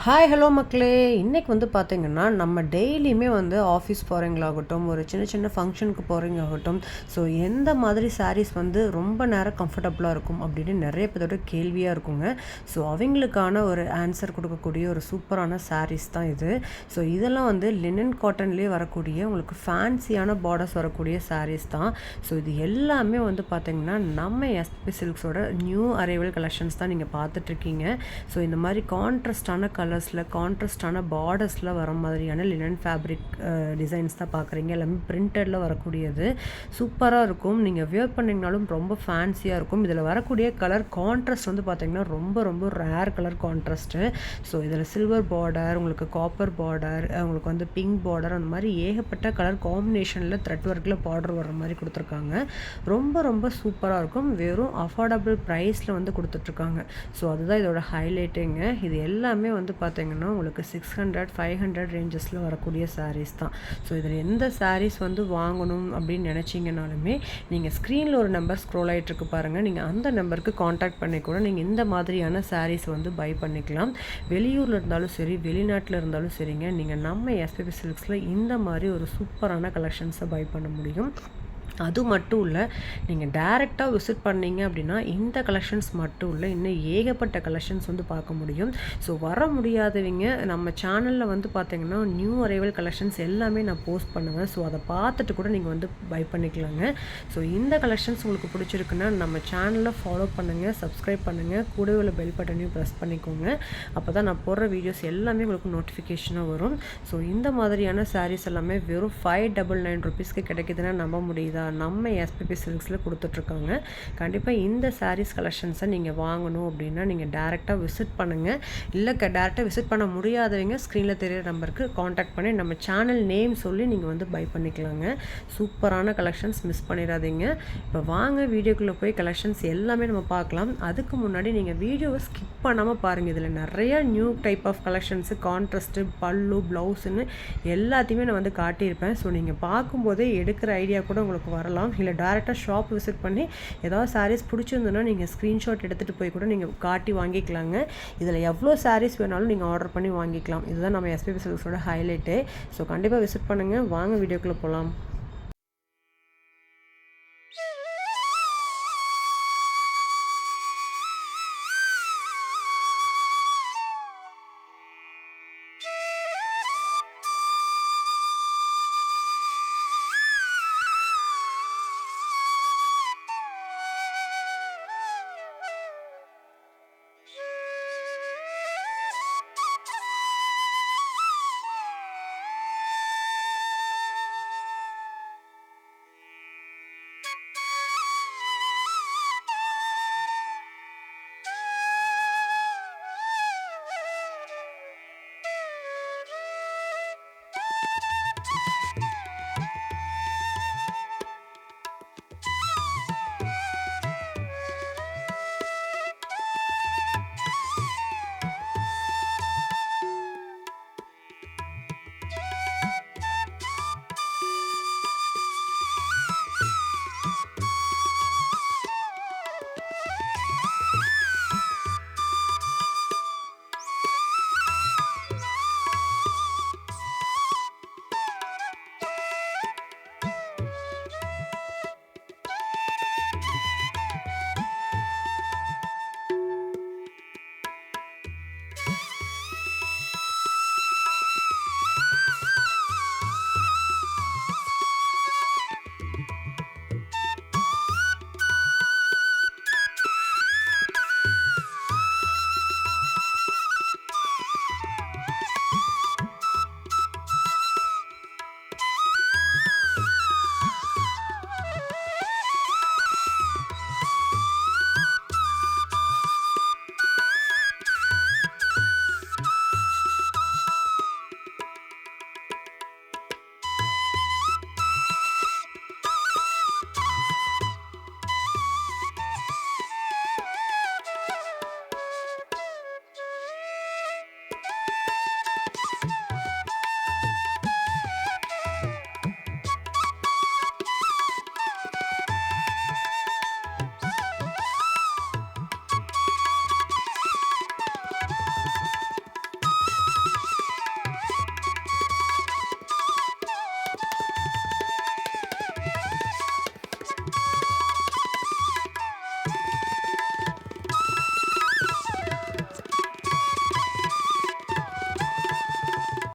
Hi hello மக்களே. இன்றைக்கி வந்து பார்த்திங்கன்னா நம்ம டெய்லியுமே வந்து ஆஃபீஸ் போகிறவங்களாகட்டும், ஒரு சின்ன சின்ன ஃபங்க்ஷனுக்கு போகிறவங்களாகட்டும், ஸோ எந்த மாதிரி சாரீஸ் வந்து ரொம்ப நேரம் கம்ஃபர்டபுளாக இருக்கும் அப்படின்னு நிறைய பேரோட கேள்வியாக இருக்குங்க. ஸோ அவங்களுக்கான ஒரு ஆன்சர் கொடுக்கக்கூடிய ஒரு சூப்பரான சாரீஸ் தான் இது. ஸோ இதெல்லாம் வந்து லினன் காட்டன்லேயே வரக்கூடிய உங்களுக்கு ஃபேன்சியான பார்டர்ஸ் வரக்கூடிய சாரீஸ் தான். ஸோ இது எல்லாமே வந்து பார்த்திங்கன்னா நம்ம எஸ்பி சில்க்ஸோட நியூ அரைவல் கலெக்ஷன்ஸ் தான் நீங்கள் பார்த்துட்ருக்கீங்க. ஸோ இந்த மாதிரி கான்ட்ராஸ்டான கலர்ஸில் கான்ட்ராஸ்டான பார்டர்ஸில் வர மாதிரியான லினன் ஃபேப்ரிக் டிசைன்ஸ் தான் பார்க்குறீங்க. எல்லாமே பிரிண்டடில் வரக்கூடியது சூப்பராக இருக்கும். நீங்கள் வியர் பண்ணிங்கனாலும் ரொம்ப ஃபேன்சியாக இருக்கும். இதில் வரக்கூடிய கலர் கான்ட்ராஸ்ட் வந்து பார்த்திங்கன்னா ரொம்ப ரொம்ப ரேர் கலர் கான்ட்ராஸ்ட்டு. ஸோ இதில் சில்வர் பார்டர், உங்களுக்கு காப்பர் பார்டர், உங்களுக்கு வந்து பிங்க் பார்டர், அந்த மாதிரி ஏகப்பட்ட கலர் காம்பினேஷனில் த்ரெட் ஒர்க்கில் பார்டர் வர மாதிரி கொடுத்துருக்காங்க. ரொம்ப ரொம்ப சூப்பராக இருக்கும். வெறும் அஃபோர்டபுள் ப்ரைஸில் வந்து கொடுத்துட்ருக்காங்க. ஸோ அதுதான் இதோட ஹைலைட்டுங்க. இது எல்லாமே வந்து பார்த்திங்கன்னா உங்களுக்கு 600-500 ரேஞ்சஸில் வரக்கூடிய சாரீஸ் தான். ஸோ இதில் எந்த சாரீஸ் வந்து வாங்கணும் அப்படின்னு நினச்சிங்கனாலுமே நீங்கள் ஸ்க்ரீனில் ஒரு நம்பர் ஸ்க்ரோல் ஆகிட்டுருக்கு பாருங்கள். நீங்கள் அந்த நம்பருக்கு காண்டாக்ட் பண்ணி கூட நீங்கள் இந்த மாதிரியான சாரீஸ் வந்து பை பண்ணிக்கலாம். வெளியூரில் இருந்தாலும் சரி, வெளிநாட்டில் இருந்தாலும் சரிங்க, நீங்கள் நம்ம எஸ்பிபி சில்க்ஸில் இந்த மாதிரி ஒரு சூப்பரான கலெக்ஷன்ஸை பை பண்ண முடியும். அது மட்டும் இல்லை, நீங்கள் டைரெக்டாக விசிட் பண்ணிங்க அப்படின்னா இந்த கலெக்ஷன்ஸ் மட்டும் இல்லை, இன்னும் ஏகப்பட்ட கலெக்ஷன்ஸ் வந்து பார்க்க முடியும். ஸோ வர முடியாதவங்க நம்ம சேனலில் வந்து பார்த்திங்கன்னா நியூ அரைவல் கலெக்ஷன்ஸ் எல்லாமே நான் போஸ்ட் பண்ணுவேன். ஸோ அதை பார்த்துட்டு கூட நீங்கள் வந்து பை பண்ணிக்கலாங்க. ஸோ இந்த கலெக்ஷன்ஸ் உங்களுக்கு பிடிச்சிருக்குன்னா நம்ம சேனலில் ஃபாலோ பண்ணுங்கள், சப்ஸ்கிரைப் பண்ணுங்கள், கூடவே உள்ள பெல் பட்டனையும் ப்ரெஸ் பண்ணிக்கோங்க. அப்போ தான் நான் போடுற வீடியோஸ் எல்லாமே உங்களுக்கு நோட்டிஃபிகேஷனாக வரும். ஸோ இந்த மாதிரியான சாரீஸ் எல்லாமே வெறும் 599 ருபீஸ்க்கு கிடைக்குதுன்னா நம்ப முடியுதா? நம்ம எஸ்பிபி சில்க்ஸில் கொடுத்துட்ருக்காங்க. கண்டிப்பாக இந்த சாரீஸ் கலெக்ஷன்ஸை நீங்கள் வாங்கணும் அப்படின்னா நீங்கள் டேரெக்டாக விசிட் பண்ணுங்கள். இல்லை டேரெக்டாக விசிட் பண்ண முடியாதவங்க ஸ்க்ரீனில் தெரியிற நம்பருக்கு காண்டாக்ட் பண்ணி நம்ம சேனல் நேம் சொல்லி நீங்கள் வந்து பை பண்ணிக்கலாங்க. சூப்பரான கலெக்ஷன்ஸ், மிஸ் பண்ணிடாதீங்க. இப்போ வாங்க வீடியோக்குள்ளே போய் கலெக்ஷன்ஸ் எல்லாமே நம்ம பார்க்கலாம். அதுக்கு முன்னாடி நீங்கள் வீடியோவை ஸ்கிப் பண்ணாமல் பாருங்கள். இதில் நிறையா new type of collections, contrast, பல்லு, ப்ளவுஸுன்னு எல்லாத்தையுமே நான் வந்து காட்டியிருப்பேன். ஸோ நீங்கள் பார்க்கும்போதே எடுக்கிற ஐடியா கூட உங்களுக்கு வரலாம். இல்லை டேரெக்டாக ஷாப் விசிட் பண்ணி ஏதாவது சாரீஸ் பிடிச்சிருந்ததுன்னா நீங்கள் ஸ்க்ரீன்ஷாட் எடுத்துகிட்டு போய் கூட நீங்கள் காட்டி வாங்கிக்கலாங்க. இதில் எவ்வளோ சாரீஸ் வேணாலும் நீங்கள் ஆர்டர் பண்ணி வாங்கிக்கலாம். இதுதான் நம்ம எஸ்பிபி சில்க்ஸோட ஹைலைட்டு. ஸோ கண்டிப்பாக விசிட் பண்ணுங்கள். வாங்க வீடியோக்குள்ளே போகலாம்.